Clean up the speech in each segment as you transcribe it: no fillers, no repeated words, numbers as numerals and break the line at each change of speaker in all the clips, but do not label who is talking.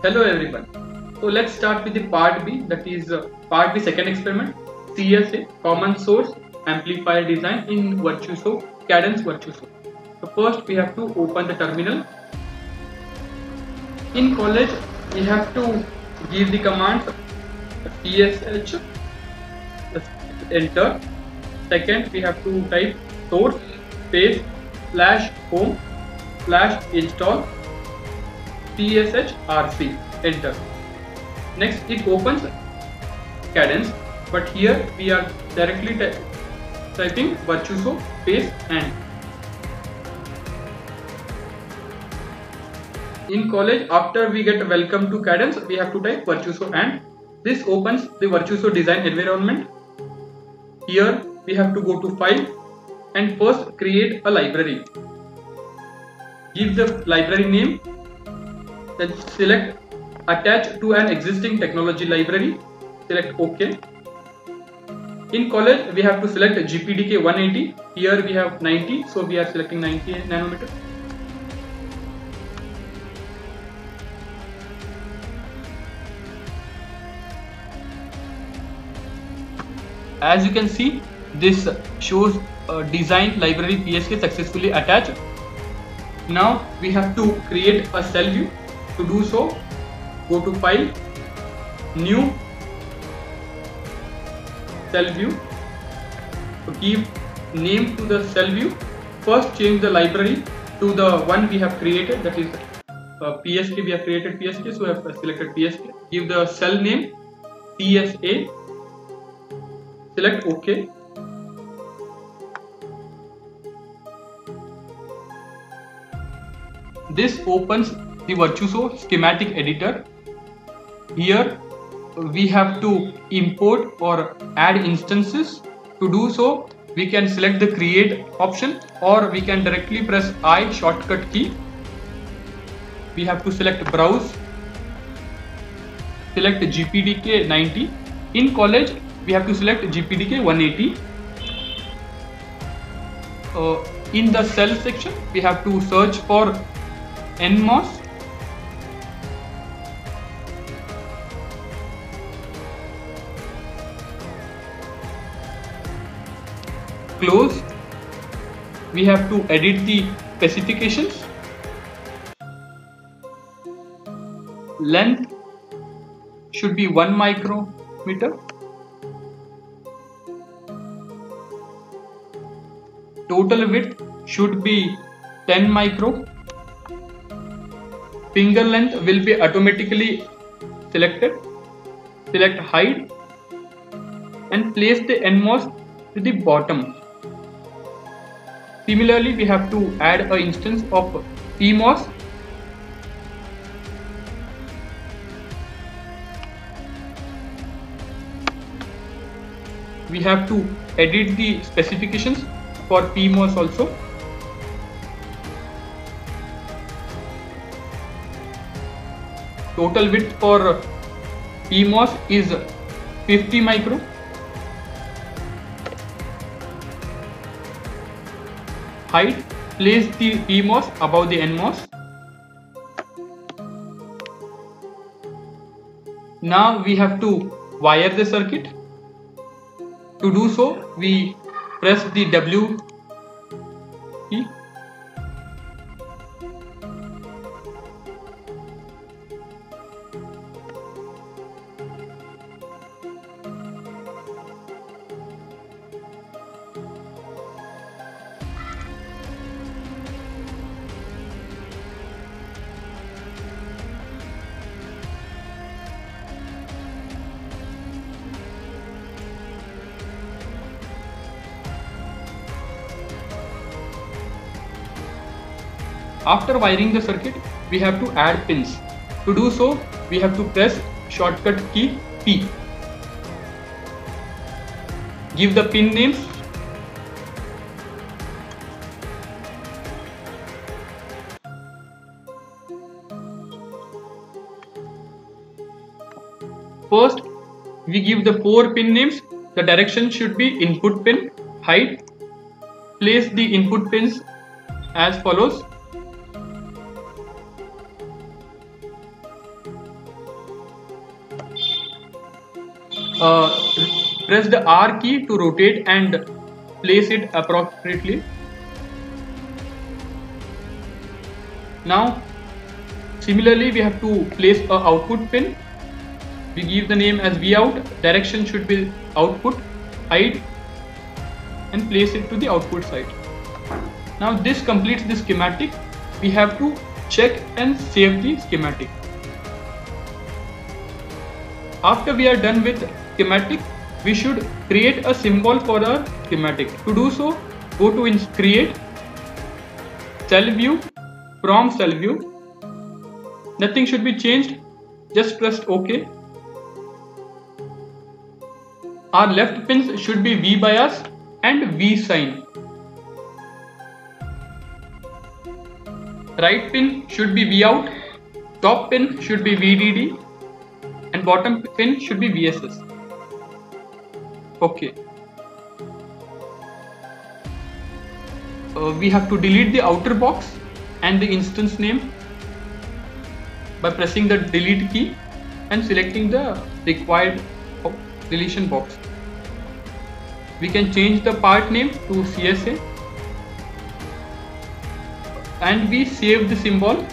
Hello everyone. So let's start with the part B, that is part B second experiment, CSA common source amplifier design in Virtuoso, Cadence Virtuoso. So first we have to open the terminal. In college we have to give the command PSH, enter. Second we have to type source space /home /install PSHRC, enter. Next it opens Cadence, but here we are directly typing Virtuoso space and. In college, after we get welcome to Cadence, we have to type Virtuoso and. This opens the Virtuoso design environment. Here we have to go to file and first create a library. Give the library name, then select attach to an existing technology library, select OK. In college we have to select GPDK 180, here we have 90, so we are selecting 90 nanometer. As you can see, this shows design library PSK successfully attached. Now we have to create a cell view. To do so, go to file, new, cell view. So give name to the cell view. First change the library to the one we have created, that is PSK. We have created PSK, so we have selected PSK. Give the cell name CSA, select OK. This opens the Virtuoso schematic editor. Here we have to import or add instances. To do so, we can select the create option or we can directly press I shortcut key. We have to select browse, select GPDK 90. In college we have to select GPDK 180. In the cell section we have to search for NMOS. Close. We have to edit the specifications. Length should be 1 micrometer. Total width should be 10 micro. Finger length will be automatically selected. Select height and place the NMOS to the bottom. Similarly, we have to add an instance of PMOS. We have to edit the specifications for PMOS also. Total width for PMOS is 50 micro. Height, place the PMOS above the NMOS. Now we have to wire the circuit. To do so, we press the W key. After wiring the circuit, we have to add pins. To do so, we have to press shortcut key P. Give the pin names. First, we give the 4 pin names. The direction should be input pin, height. Place the input pins as follows. uh, press the R key to rotate and place it appropriately. Now similarly we have to place a output pin. We give the name as Vout, direction should be output, hide, and place it to the output side. Now this completes the schematic. We have to check and save the schematic. After we are done with schematic, we should create a symbol for our schematic. To do so, go to create, cell view, from cell view. Nothing should be changed, just press OK. Our left pins should be V bias and V sign. Right pin should be Vout, top pin should be VDD, and bottom pin should be VSS. Okay. We have to delete the outer box and the instance name by pressing the delete key and selecting the required deletion box. We can change the part name to CSA and we save the symbol.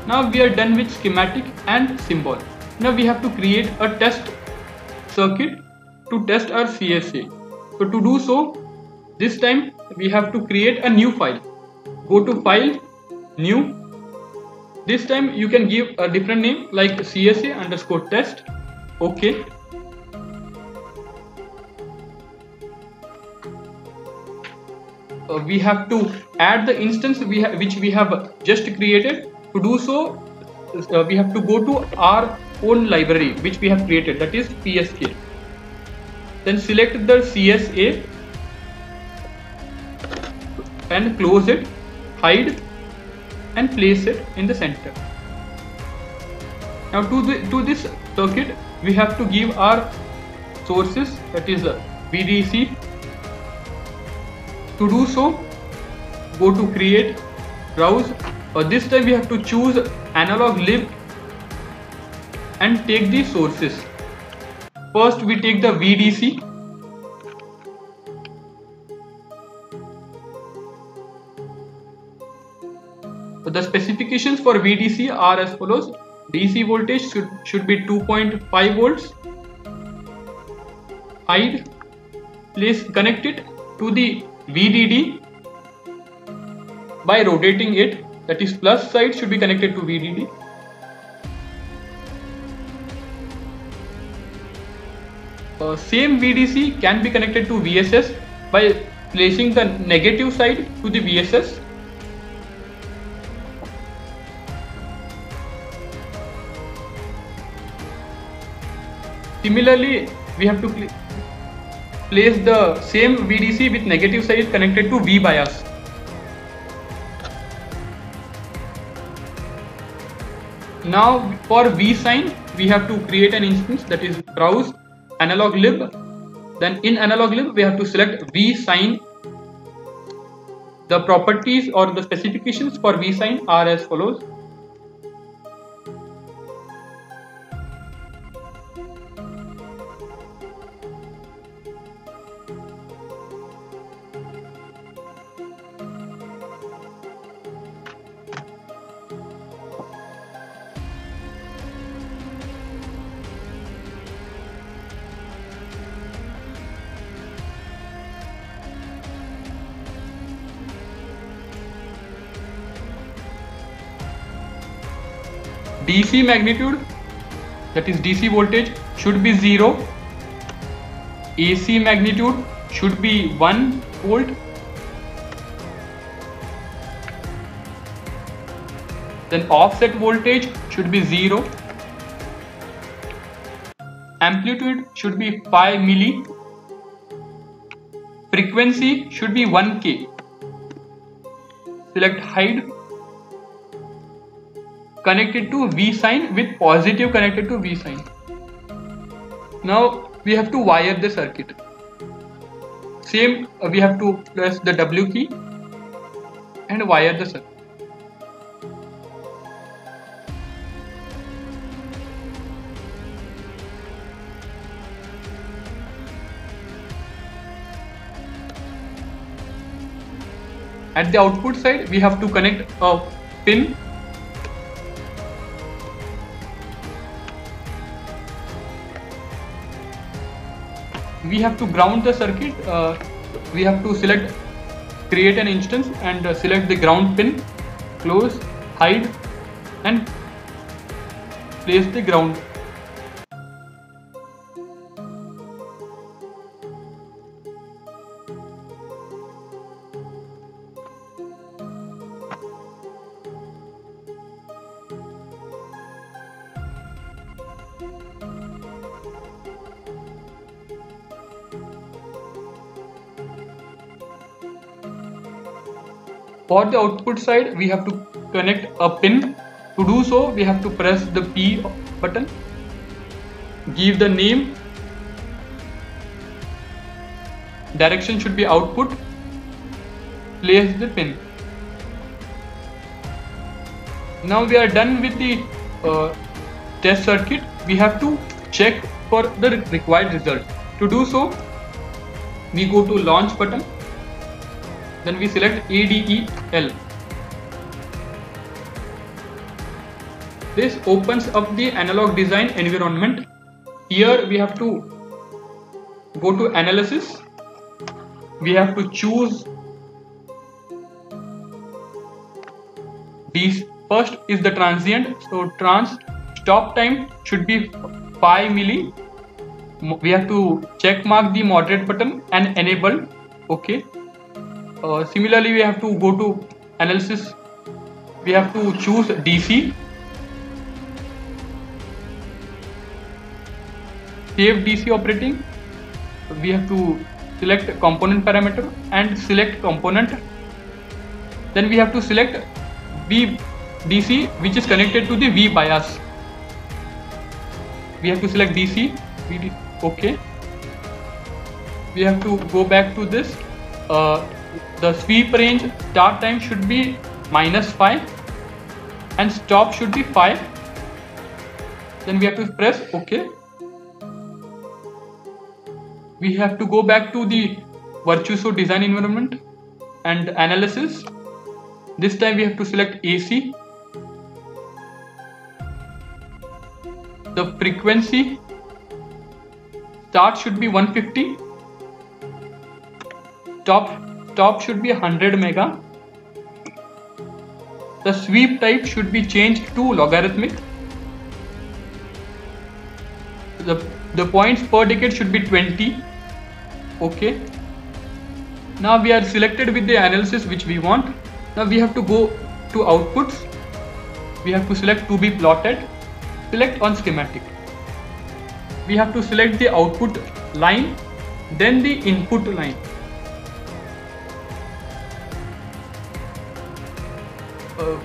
Now we are done with schematic and symbol. Now we have to create a test circuit to test our CSA. So to do so, this time we have to create a new file. Go to file, new. This time you can give a different name like CSA_test. Okay. We have to add the instance which we have just created. To do so, we have to go to our own library which we have created, that is PSK. Then select the CSA and close it, hide, and place it in the center. Now to this circuit we have to give our sources, that is VDC. To do so, go to create, browse. This time we have to choose analog lib and take the sources. First we take the VDC. The specifications for VDC are as follows. DC voltage should be 2.5 volts. Hide, connect it to the VDD by rotating it, that is plus side should be connected to VDD. Same VDC can be connected to VSS by placing the negative side to the VSS. Similarly, we have to place the same VDC with negative side connected to V bias. Now for V sign, we have to create an instance, that is browse analog lib. Then in analog lib we have to select V sign. The properties or the specifications for V sign are as follows. DC magnitude, that is DC voltage, should be 0. AC magnitude should be 1 volt. Then offset voltage should be 0. Amplitude should be 5 milli. Frequency should be 1K. Select hide. Connected to V sign with positive connected to V sign. Now we have to wire the circuit. Same, we have to press the W key and wire the circuit. At the output side, we have to connect a pin. We have to ground the circuit. We have to select, create an instance and select the ground pin, close, hide, and place the ground. For the output side, we have to connect a pin. To do so, we have to press the P button, give the name, direction should be output, place the pin. Now we are done with the test circuit. We have to check for the required result. To do so, we go to launch button. Then we select ADEL. This opens up the analog design environment. Here we have to go to analysis. We have to choose these. First is the transient. So stop time should be 5 milli. We have to check mark the moderate button and enable. Okay. Similarly, we have to go to analysis. We have to choose DC. Save DC operating. We have to select component parameter and select component. Then we have to select VDC, which is connected to the V bias. We have to select DC. Okay. We have to go back to this. The sweep range start time should be -5 and stop should be 5. Then we have to press OK. We have to go back to the Virtuoso design environment and analysis. This time we have to select AC. The frequency start should be 150. Stop should be 100 mega. The sweep type should be changed to logarithmic. The points per decade should be 20. Okay. Now we are selected with the analysis which we want. Now we have to go to outputs. We have to select to be plotted. Select on schematic. We have to select the output line, then the input line.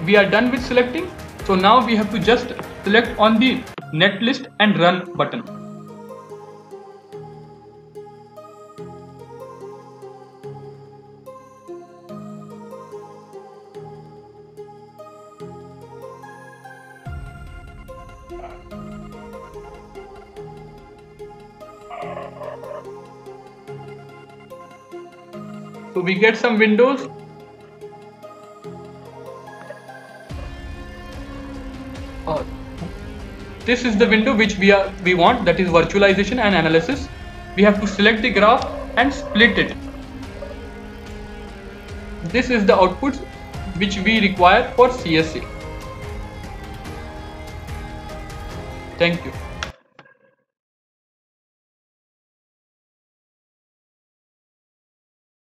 We are done with selecting. So now we have to just select on the netlist and run button. So we get some windows. This is the window which we want, that is virtualization and analysis. We have to select the graph and split it. This is the output which we require for CSA. Thank you.